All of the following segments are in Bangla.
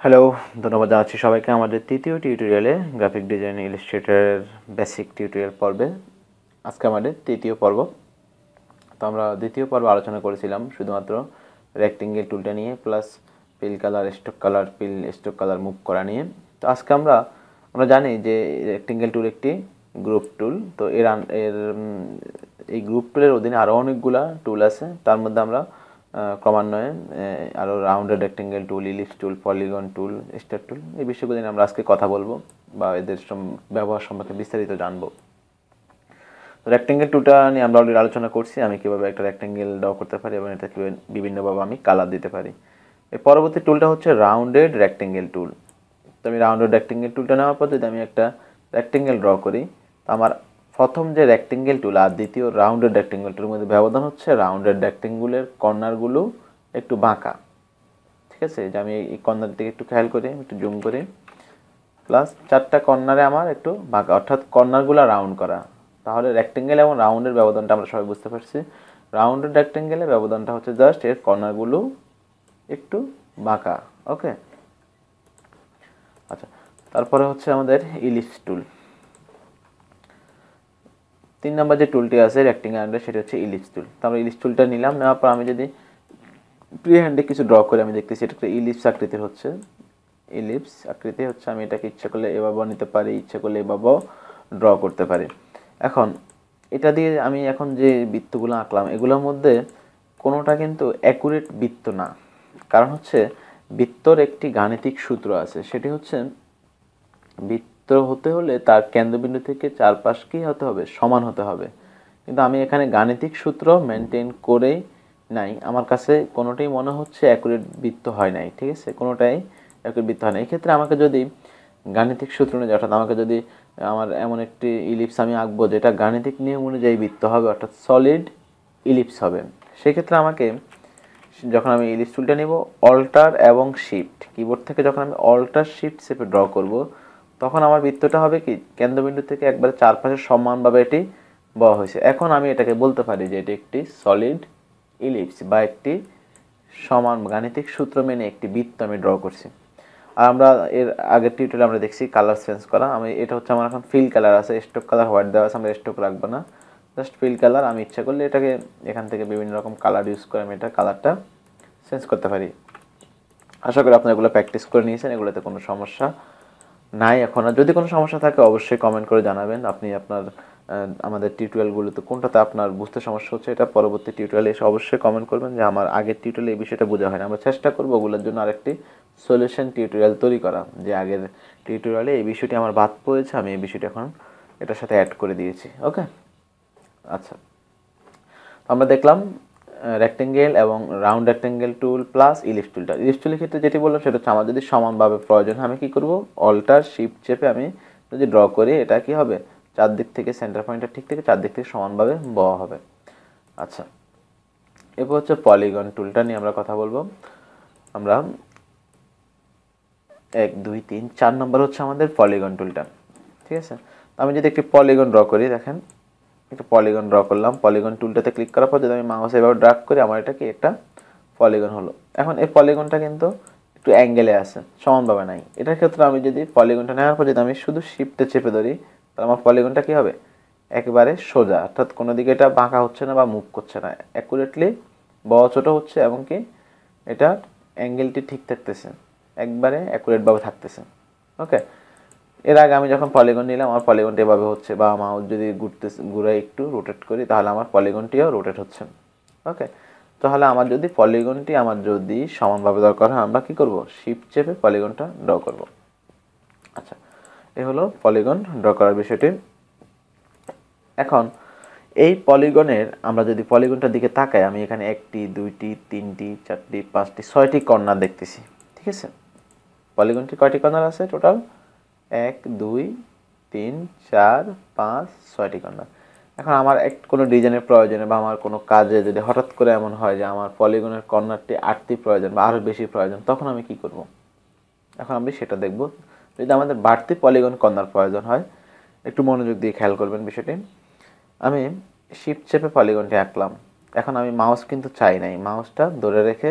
হ্যালো, ধন্যবাদ জানাচ্ছি সবাইকে আমাদের তৃতীয় টিউটোরিয়ালে গ্রাফিক ডিজাইন ইলাস্ট্রেটরের বেসিক টিউটোরিয়াল পর্বে। আজকে আমাদের তৃতীয় পর্ব। তো আমরা দ্বিতীয় পর্ব আলোচনা করেছিলাম শুধুমাত্র রেক্টেঙ্গেল টুলটা নিয়ে, প্লাস পিল কালার, স্ট্রোক কালার মুভ করা নিয়ে। তো আজকে আমরা জানি যে রেক্টেঙ্গেল টুল একটি গ্রুপ টুল। তো এই গ্রুপ টুলের অধীনে আরও অনেকগুলা টুল আছে। তার মধ্যে আমরা ক্রমান্বয়ে আরও rounded rectangle tool, ellipse tool, polygon tool, star tool, এই বিষয়গুলো নিয়ে আমরা আজকে কথা বলবো বা এদের ব্যবহার সম্পর্কে বিস্তারিত জানবো। তো রেক্টেঙ্গেল টুলটা নিয়ে আমরা অলরেডি আলোচনা করছি, আমি কীভাবে একটা রেক্টেঙ্গেল ড্র করতে পারি এবং এটা কীভাবে বিভিন্নভাবে আমি কালার দিতে পারি। এই পরবর্তী টুলটা হচ্ছে রাউন্ডেড রেক্টেঙ্গেল টুল। তো আমি রাউন্ডেড রেক্টেঙ্গেল টুলটা নেওয়ার পর যদি আমি একটা রেক্টেঙ্গেল ড্র করি, তো আমার প্রথম যে রেক্টেঙ্গেল টুল আর দ্বিতীয় রাউন্ডেড রেক্টেঙ্গেল টুলের মধ্যে ব্যবধান হচ্ছে রাউন্ডেড রেক্টেঙ্গুলের কর্নারগুলো একটু বাঁকা। ঠিক আছে, যে আমি এই কর্নার দিকে একটু খেয়াল করি, একটু জুম করি, প্লাস চারটা কর্নারে আমার একটু বাঁকা, অর্থাৎ কর্নারগুলো রাউন্ড করা। তাহলে রেক্টেঙ্গেল এবং রাউন্ডের ব্যবধানটা আমরা সবাই বুঝতে পারছি। রাউন্ডেড রেক্টেঙ্গেলের ব্যবধানটা হচ্ছে জাস্ট এর কর্নারগুলো একটু বাঁকা। ওকে, আচ্ছা, তারপরে হচ্ছে আমাদের ইলিপস টুল। 3 নম্বর যে টুলটি আছে রেক্টেঙ্গেল, সেটা হচ্ছে ইলিপস টুল। তো আমরা ইলিপস টুলটা নিলাম, নেওয়ার পর আমি যদি ফ্রি হ্যান্ডে কিছু ড্র করে আমি দেখতেছি এটা একটা ইলিপস আকৃতির হচ্ছে। ইলিপস আকৃতি হচ্ছে, আমি এটাকে ইচ্ছা করলে এভাবেও নিতে পারি, ইচ্ছা করলে এভাবেও ড্র করতে পারি। এখন এটা দিয়ে আমি এখন যে বৃত্তগুলো আঁকলাম এগুলোর মধ্যে কোনোটা কিন্তু অ্যাকুরেট বৃত্ত না। কারণ হচ্ছে বৃত্তর একটি গাণিতিক সূত্র আছে, সেটি হচ্ছে বৃত্ত হতে হলে তার কেন্দ্রবিন্দু থেকে চারপাশ কি হতে হবে, সমান হতে হবে। কিন্তু আমি এখানে গাণিতিক সূত্র মেনটেন করেই নাই, আমার কাছে কোনোটাই মনে হচ্ছে অ্যাকুরেট বৃত্ত হয় নাই। ঠিক আছে, কোনোটাই অ্যাকুরেট বৃত্ত হয় না। এক্ষেত্রে আমাকে যদি গাণিতিক সূত্র অনুযায়ী, অর্থাৎ আমাকে যদি আমার এমন একটি ইলিপস আমি আঁকবো যেটা গাণিতিক নিয়ম অনুযায়ী বৃত্ত হবে, অর্থাৎ সলিড ইলিপস হবে, সেক্ষেত্রে আমাকে যখন আমি ইলিপস টুলটা নিব, অল্টার এবং শিফট কিবোর্ড থেকে যখন আমি অল্টার শিফট চেপে ড্র করব, তখন আমার বৃত্তটা হবে কি কেন্দ্রবিন্দু থেকে একবারে চারপাশে সমানভাবে এটি বওয়া হয়েছে। এখন আমি এটাকে বলতে পারি যে এটি একটি সলিড ইলিপস বা একটি সমান গাণিতিক সূত্র মেনে একটি বৃত্ত আমি ড্র করছি। আর আমরা এর আগের টিউটোরিয়ালে আমরা দেখছি কালার চেঞ্জ করা। আমি এটা হচ্ছে আমার এখন ফিল কালার আছে, স্ট্রোক কালার হোয়াইট দেওয়া আছে, আমরা স্ট্রোক রাখবো না, জাস্ট ফিল কালার। আমি ইচ্ছা করলে এটাকে এখান থেকে বিভিন্ন রকম কালার ইউজ করে আমি এটা কালারটা চেঞ্জ করতে পারি। আশা করি আপনারা এগুলো প্র্যাকটিস করে নিয়েছেন, এগুলোতে কোনো সমস্যা নাই এখন। আর যদি কোনো সমস্যা থাকে অবশ্যই কমেন্ট করে জানাবেন। আপনি আপনার আমাদের টিউটোরিয়ালগুলোতে কোনটাতে আপনার বুঝতে সমস্যা হচ্ছে, এটা পরবর্তী টিউটোরিয়ালে এসে অবশ্যই কমেন্ট করবেন যে আমার আগের টিউটোরিয়ালে এই বিষয়টা বোঝা হয় না। আমরা চেষ্টা করবো ওগুলোর জন্য আরেকটি সলিউশন টিউটোরিয়াল তৈরি করা, যে আগের টিউটোরিয়ালে এই বিষয়টি আমার বাদ পড়েছে, আমি এই বিষয়টি এখন এটার সাথে অ্যাড করে দিয়েছি। ওকে, আচ্ছা, আমরা দেখলাম রেক্টেঙ্গেল এবং রাউন্ড রেক্টেঙ্গেল টুল প্লাস ইলিপস টুলটা। ইলিপস টুলের ক্ষেত্রে যেটি বললাম সেটা হচ্ছে আমার যদি সমানভাবে প্রয়োজন হয় আমি কী করব, অল্টার শিফট চেপে আমি যদি ড্র করি এটা কি হবে, চারদিক থেকে সেন্টার পয়েন্টের ঠিক থেকে চারদিক থেকে সমানভাবে বওয়া হবে। আচ্ছা, এরপর হচ্ছে পলিগন টুলটা নিয়ে আমরা কথা বলবো। আমরা 1 2 3 4 নম্বর হচ্ছে আমাদের পলিগন টুলটা। ঠিক আছে, আমি যদি একটি পলিগন ড্র করি, দেখেন একটা পলিগন ড্র করলাম, পলিগন টুলটাতে ক্লিক করার পর যদি আমি মাউস এভাবে ড্র্যাগ করি আমার এটা কি একটা পলিগন হলো। এখন এই পলিগনটা কিন্তু একটু অ্যাঙ্গেলে আছে, সমানভাবে নাই। এটার ক্ষেত্রে আমি যদি পলিগনটা নেওয়ার পর যদি আমি শুধু শিফটে চেপে ধরি, তাহলে আমার পলিগনটা কী হবে, একেবারে সোজা, অর্থাৎ কোনো দিকে এটা বাঁকা হচ্ছে না বা মুভ করছে না, অ্যাকুরেটলি বড় ছোটো হচ্ছে এবং কি এটা অ্যাঙ্গেলটি ঠিক থাকতেছে, একবারে অ্যাকুরেটভাবে থাকতেছে। ওকে, এর আগে আমি যখন পলিগন নিলাম আমার পলিগনটা এভাবে হচ্ছে, বা মাউস যদি ঘুরাই একটু রোটেট করি তাহলে আমার পলিগনটিও রোটেট হচ্ছে। ওকে, তাহলে আমার যদি পলিগনটি আমার যদি সমানভাবে দরকার হয় আমরা কি করব, শিফট চেপে পলিগনটা ড্র করব। আচ্ছা, এ হলো পলিগন ড্র করার বিষয়টি। এখন এই পলিগনের আমরা যদি পলিগনটার দিকে তাকাই, আমি এখানে 1টি 2টি 3টি 4টি 5টি 6টি কর্নার দেখতেছি। ঠিক আছে, পলিগনটি কয়টি কর্নার আছে টোটাল, 1 2 3 4 5 6টি কর্নার। এখন আমার কোনো ডিজাইনের প্রয়োজনে বা আমার কোনো কাজে যদি হঠাৎ করে এমন হয় যে আমার পলিগনের কর্নারটি 8টি প্রয়োজন বা আরও বেশি প্রয়োজন, তখন আমি কি করব, এখন আমি সেটা দেখব। যদি আমাদের বাড়তি পলিগন কর্নার প্রয়োজন হয়, একটু মনোযোগ দিয়ে খেয়াল করবেন বিষয়টি। আমি শিফট চেপে পলিগনটি আঁকলাম, এখন আমি মাউস কিন্তু চাই নাই, মাউসটা ধরে রেখে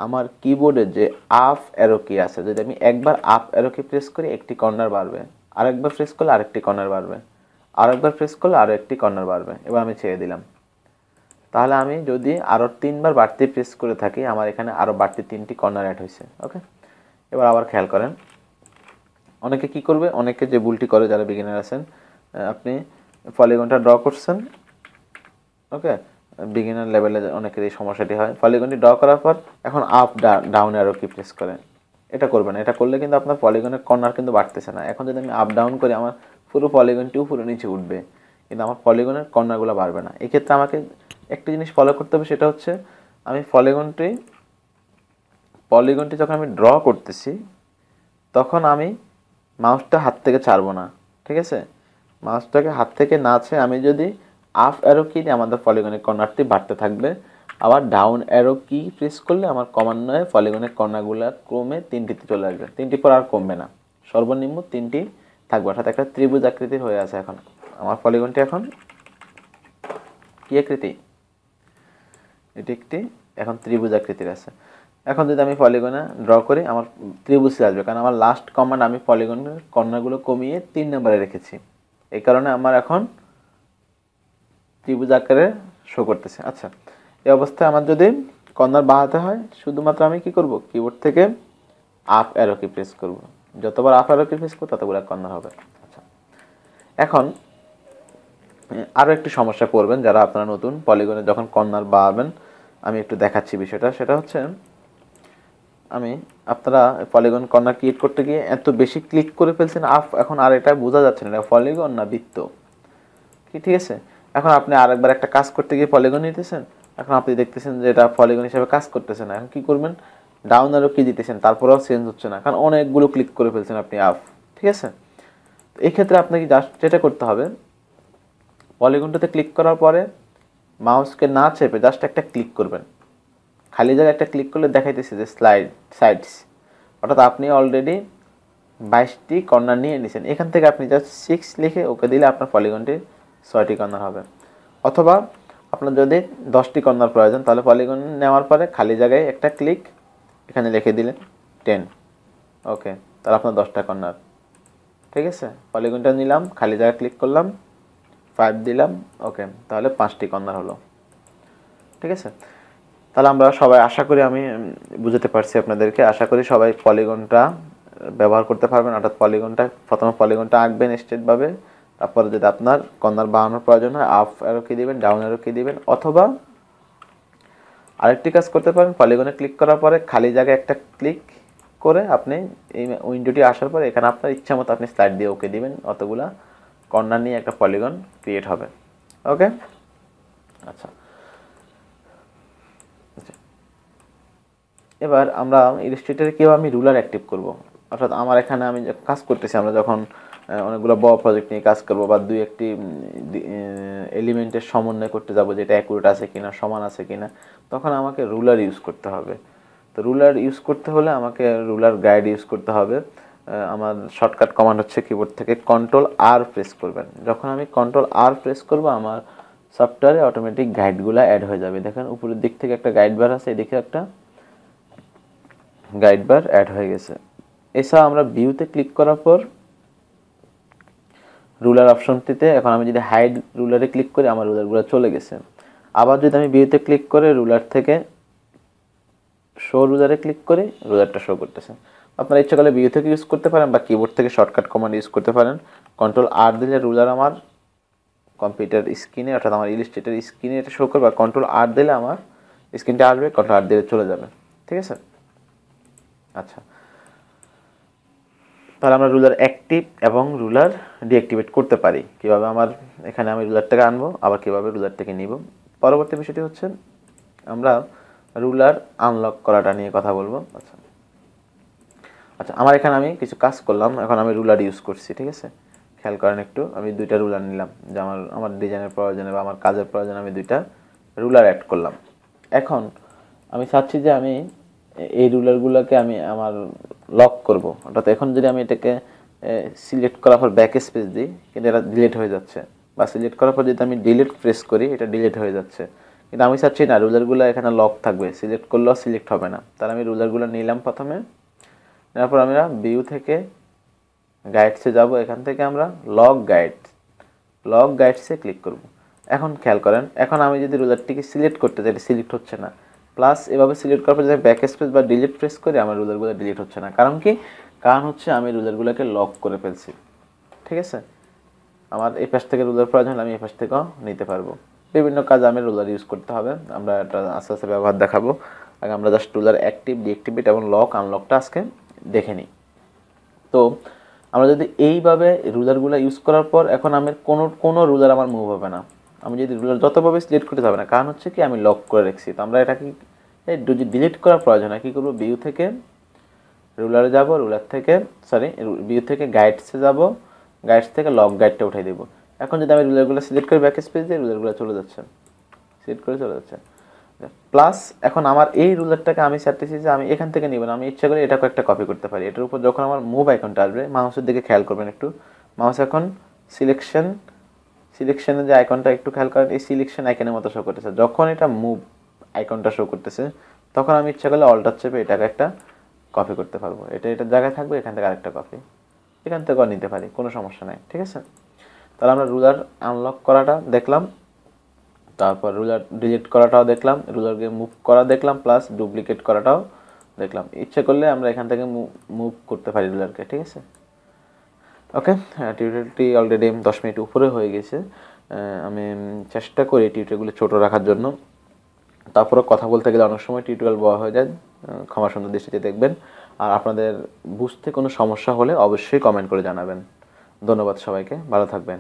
আমার কিবোর্ডে যে আপ অ্যারো কি আছে, যদি আমি একবার আপ অ্যারো কি প্রেস করি একটি কর্নার বাড়বে, আরেকবার প্রেস করলে আরেকটি কর্নার বাড়বে, আরেকবার প্রেস করলে আরও একটি কর্নার বাড়বে। এবার আমি ছেড়ে দিলাম। তাহলে আমি যদি আরও 3বার বাড়তি প্রেস করে থাকি আমার এখানে আরও বাড়তি 3টি কর্নার অ্যাড হয়েছে। ওকে, এবার আবার খেয়াল করেন, অনেকে কি করবে, অনেকে যে ভুলটি করে যারা বিগিনার আছেন, আপনি পলিগনটা ড্র করছেন, ওকে, বিগিনার লেভেলে অনেকের এই সমস্যাটি হয়। পলিগনটি ড্র করার পর এখন আপ ডাউন অ্যারো কি প্রেস করেন, এটা করবেন। এটা করলে কিন্তু আপনার পলিগনের কর্নার কিন্তু বাড়তেছে না। এখন যদি আমি আপ ডাউন করি আমার পুরো পলিগনটি উপরে নিচে উঠবে, কিন্তু আমার পলিগনের কর্নারগুলো বাড়বে না। এক্ষেত্রে আমাকে একটা জিনিস ফলো করতে হবে, সেটা হচ্ছে আমি পলিগনটি যখন আমি ড্র করতেছি তখন আমি মাউসটা হাত থেকে ছাড়বো না, ঠিক আছে? মাউসটাকে হাত থেকে না ছেড়ে আমি যদি আপ অ্যারো কি দিয়ে আমাদের পলিগনের কর্নারটি বাড়তে থাকবে, আবার ডাউন অ্যারো কি প্রেস করলে আমার ক্রমান্বয়ে পলিগনের কর্নারগুলো ক্রমে 3টিতে চলে আসবে, 3টি পর আর কমবে না, সর্বনিম্ন 3টি থাকবে, অর্থাৎ একটা ত্রিভুজ আকৃতির হয়ে আছে। এখন আমার পলিগনটি এখন কি আকৃতি, এটি একটি এখন ত্রিভুজ আকৃতির আছে। এখন যদি আমি পলিগনে ড্র করি আমার ত্রিভুজে আসবে, কারণ আমার লাস্ট কমান্ড আমি পলিগনের কর্নারগুলো কমিয়ে 3 নম্বরে রেখেছি, এই কারণে আমার এখন ত্রিভুজ আকারে শো করতেছে। আচ্ছা, এই অবস্থায় আমার যদি কর্নার বাড়াতে হয় শুধুমাত্র আমি কি করব, কিবোর্ড থেকে আপ অ্যারো কি প্রেস করব, যতবার আপ অ্যারো কি প্রেস করব ততগুলো কর্নার হবে। আচ্ছা, এখন আরও একটি সমস্যা পড়বেন যারা আপনারা নতুন পলিগনে যখন কর্নার বাড়াবেন, আমি একটু দেখাচ্ছি বিষয়টা। সেটা হচ্ছে আমি আপনারা পলিগন কর্নার ক্রিয়েট করতে গিয়ে এত বেশি ক্লিক করে ফেলছেন আপ, এখন আর এটা বোঝা যাচ্ছে না এটা পলিগন না বৃত্ত কি, ঠিক আছে? এখন আপনি আরেকবার একটা কাজ করতে গিয়ে পলিগন নিতেছেন, এখন আপনি দেখতেছেন যে এটা পলিগন হিসেবে কাজ করতেছে না। এখন কি করবেন, ডাউন অ্যারো কি দিতেছেন তারপরেও চেঞ্জ হচ্ছে না, কারণ অনেকগুলো ক্লিক করে ফেলছেন আপনি আপ, ঠিক আছে? তো এই ক্ষেত্রে আপনাকে জাস্ট যেটা করতে হবে, পলিগনটাতে ক্লিক করার পরে মাউসকে না চেপে জাস্ট একটা ক্লিক করবেন, খালি জায়গায় একটা ক্লিক করলে দেখাইতেছে যে সাইডস, অর্থাৎ আপনি অলরেডি 22টি কর্নার নিয়ে নিয়েছেন। এখান থেকে আপনি জাস্ট 6 লিখে ওকে দিলে আপনার পলিগনটি 6টি কর্নার হবে। অথবা আপনার যদি 10টি কর্নার প্রয়োজন তাহলে পলিগন নেওয়ার পরে খালি জায়গায় একটা ক্লিক এখানে লিখে দিলেন 10, ওকে, তাহলে আপনার 10টা কর্নার, ঠিক আছে? পলিগনটা নিলাম, খালি জায়গায় ক্লিক করলাম, 5 দিলাম, ওকে, তাহলে 5টি কর্নার হলো, ঠিক আছে? তাহলে আমরা সবাই আশা করি আমি বুঝাতে পারছি আপনাদেরকে, আশা করি সবাই পলিগনটা ব্যবহার করতে পারবেন। অর্থাৎ প্রথমে পলিগনটা আঁকবেন স্ট্রেটভাবে, তারপরে যদি আপনার কর্নার বাড়ানোর প্রয়োজন হয় আপ অ্যারো কি দিবেন, ডাউন অ্যারো কি দিবেন, অথবা আরেকটি কাজ করতে পারেন, পলিগনে ক্লিক করার পরে খালি জায়গায় একটা ক্লিক করে আপনি এই উইন্ডোটি আসার পরে এখানে আপনার ইচ্ছা মতো আপনি স্লাইড দিয়ে ওকে দিবেন, অতগুলা কর্নার নিয়ে একটা পলিগন ক্রিয়েট হবে। ওকে, আচ্ছা, এবার আমরা ইলাস্ট্রেটরে কীভাবে আমি রুলার অ্যাক্টিভ করব, অর্থাৎ আমার এখানে আমি কাজ করতেছি, আমরা যখন অনেকগুলো বড় প্রজেক্ট নিয়ে কাজ করব বা দুই একটি এলিমেন্টের সমন্বয় করতে যাব যেটা অ্যাকুরেট আছে কিনা, সমান আছে কিনা, তখন আমাকে রুলার ইউজ করতে হবে। তো রুলার ইউজ করতে হলে আমাকে রুলার গাইড ইউজ করতে হবে। আমার শর্টকাট কমান্ড হচ্ছে কিবোর্ড থেকে Ctrl+R প্রেস করবেন। যখন আমি Ctrl+R প্রেস করব আমার সফটওয়্যারে অটোমেটিক গাইডগুলো অ্যাড হয়ে যাবে। দেখেন উপরের দিক থেকে একটা গাইড বার আছে, এদিকে একটা গাইড বার অ্যাড হয়ে গেছে। এছাড়া আমরা ভিউতে ক্লিক করার পর রুলার অপশনটিতে এখন আমি যদি হাইড রুলারে ক্লিক করি আমার রুলারগুলো চলে গেছে। আবার যদি আমি ভিউতে ক্লিক করে রুলার থেকে শো রুলারে ক্লিক করি রুলারটা শো করতেছে। আপনারা ইচ্ছা করলে ভিউ থেকে ইউজ করতে পারেন বা কিবোর্ড থেকে শর্টকাট কমান্ড ইউজ করতে পারেন। Ctrl+R দিলে রুলার আমার কম্পিউটার স্ক্রিনে অর্থাৎ আমার ইলাস্ট্রেটর স্ক্রিনে এটা শো করবে, Ctrl+R দিলে আমার স্ক্রিনটা আসবে, Ctrl+R দিলে চলে যাবে, ঠিক আছে? আচ্ছা, তাহলে আমরা রুলার অ্যাক্টিভ এবং রুলার ডিঅ্যাক্টিভেট করতে পারি কিভাবে, আমার এখানে আমি রুলারটাকে আনবো আবার কিভাবে রুলারটাকে নিব। পরবর্তী বিষয়টি হচ্ছে আমরা রুলার আনলক করাটা নিয়ে কথা বলবো। আচ্ছা আচ্ছা, আমার এখানে আমি কিছু কাজ করলাম, এখন আমি রুলার ইউজ করছি, ঠিক আছে? খেয়াল করেন একটু, আমি 2টা রুলার নিলাম যে আমার ডিজাইনের প্রয়োজনে বা আমার কাজের প্রয়োজনে আমি 2টা রুলার অ্যাড করলাম। এখন আমি চাচ্ছি যে আমি এই রুলারগুলোকে আমি আমার লক করব, অর্থাৎ এখন যদি আমি এটাকে সিলেক্ট করার পর ব্যাক স্পেস দিই কিন্তু এটা ডিলিট হয়ে যাচ্ছে, বা সিলেক্ট করার পর যদি আমি ডিলিট প্রেস করি এটা ডিলিট হয়ে যাচ্ছে, কিন্তু আমি চাচ্ছি না রুলারগুলো এখানে লক থাকবে, সিলেক্ট করলেও সিলেক্ট হবে না। তাহলে আমি রুলারগুলো নিলাম প্রথমে, তারপর আমরা ভিউ থেকে গাইডসে যাব, এখান থেকে আমরা লক গাইডসে ক্লিক করব। এখন খেয়াল করেন, এখন আমি যদি রুলারটিকে সিলেক্ট করতে চাই, এটা সিলেক্ট হচ্ছে না। প্লাস এভাবে সিলেক্ট করার পর যদি ব্যাক স্পেস বা ডিলিট প্রেস করি, আমার রুলারগুলো ডিলিট হচ্ছে না। কারণ কি? কারণ হচ্ছে আমি রুলারগুলোকে লক করে ফেলছি। ঠিক আছে, আমার এই পাশ থেকে রুলার প্রয়োজন হলে আমি এই পাশ থেকেও নিতে পারবো। বিভিন্ন কাজে আমি রুলার ইউজ করতে হবে, আমরা এটা আস্তে আস্তে ব্যবহার দেখাবো। আগে আমরা জাস্ট রুলার অ্যাক্টিভ, ডিঅ্যাক্টিভেট এবং লক আনলকটা আজকে দেখে নিই। তো আমরা যদি এইভাবে রুলারগুলো ইউজ করার পর এখন আমি কোনো রুলার আমার মুভ হবে না। আমি যদি রুলার যতভাবে সিলেক্ট করতে যাবে না, কারণ হচ্ছে কি আমি লক করে রাখছি। তো আমরা এটাকে ডিলিট করার প্রয়োজন হয়, কী করবো? ভিউ থেকে রুলারে যাব, ভিউ থেকে গাইডসে যাব, গাইডস থেকে লক গাইডটা উঠাই দেবো। এখন যদি আমি রুলারগুলো সিলেক্ট করে ব্যাক স্পেস দিই, রুলারগুলো চলে যাচ্ছে, সিলেক্ট করে চলে যাচ্ছে। প্লাস এখন আমার এই রুলারটাকে আমি চাচ্ছি যে আমি এখান থেকে নিব না, আমি ইচ্ছা করে এটাকে একটা কপি করতে পারি। এটার উপর যখন আমার মুভ আইকনটা আসবে, মাউসের দিকে খেয়াল করবেন একটু, মাউস এখন সিলেকশনের যে আইকনটা একটু খেয়াল করেন, এই সিলেকশন আইকনের মতো শো করতেছে। যখন এটা মুভ আইকনটা শো করতেছে, তখন আমি ইচ্ছা করলে অল্টার চেপে এটাকে একটা কপি করতে পারবো। এটার জায়গায় থাকবে, এখান থেকে আরেকটা কপি, এখান থেকেও নিতে পারি, কোনো সমস্যা নেই। ঠিক আছে, তাহলে আমরা রুলার আনলক করাটা দেখলাম, তারপর রুলার ডিলিট করাটাও দেখলাম, রুলারকে মুভ করা দেখলাম, প্লাস ডুপ্লিকেট করাটাও দেখলাম। ইচ্ছে করলে আমরা এখান থেকে মুভ করতে পারি রুলারকে। ঠিক আছে, ওকে। টিউটোরিয়ালটি অলরেডি 10 মিনিট উপরে হয়ে গেছে। আমি চেষ্টা করি টিউটোরিয়ালগুলো ছোট রাখার জন্য, তারপরে কথা বলতে গেলে অনেক সময় টিউটোরিয়াল বড় হয়ে যায়, ক্ষমা সুন্দর দৃষ্টিতে দেখবেন। আর আপনাদের বুঝতে কোনো সমস্যা হলে অবশ্যই কমেন্ট করে জানাবেন। ধন্যবাদ সবাইকে, ভালো থাকবেন।